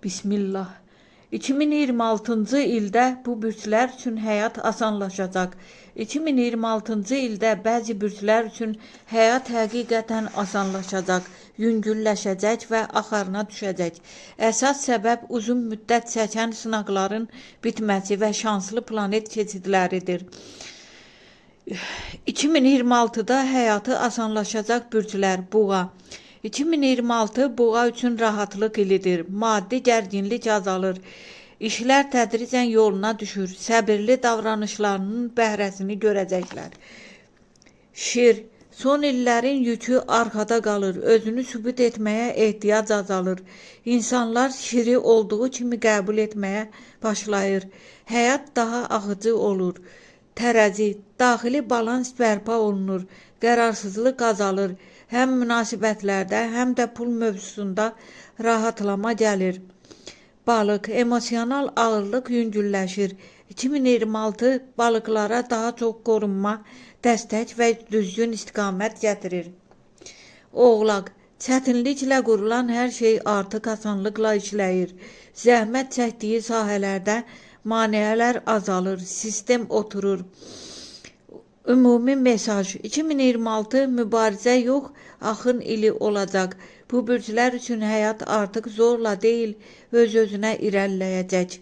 Bismillah. 2026-cı ildə bu bürclər üçün həyat asanlaşacaq. 2026-cı ildə bəzi bürclər üçün həyat həqiqətən asanlaşacaq, yüngülləşəcək və axarına düşəcək. Əsas səbəb uzun müddət çəkən sınaqların bitməsi və şanslı planet keçidləridir. 2026-da həyatı asanlaşacaq bürclər Boğa. 2026 Boğa üçün rahatlıq ilidir. Maddi gərginlik azalır. İşlər tədricən yoluna düşür. Səbirli davranışlarının bəhrəsini görəcəklər. Şir. Son illərin yükü arxada qalır. Özünü sübut etməyə ehtiyac azalır. İnsanlar şiri olduğu kimi qəbul etməyə başlayır. Həyat daha axıcı olur. Tərəzi. Daxili balans bərpa olunur. Qərarsızlıq azalır. Həm münasibətlərdə, həm də pul mövzusunda rahatlama gəlir. Balıq. Emosional ağırlıq yüngülləşir. 2026 balıqlara daha çox qorunma, dəstək və düzgün istiqamət gətirir. Oğlaq. Çətinliklə qurulan hər şey artıq asanlıqla işləyir. Zəhmət çəkdiyi sahələrdə maneələr azalır, sistem oturur. Ümumi mesaj. 2026 mübarizə yox, axın ili olacaq. Bu bürclər üçün həyat artıq zorla deyil, öz-özünə irəliləyəcək.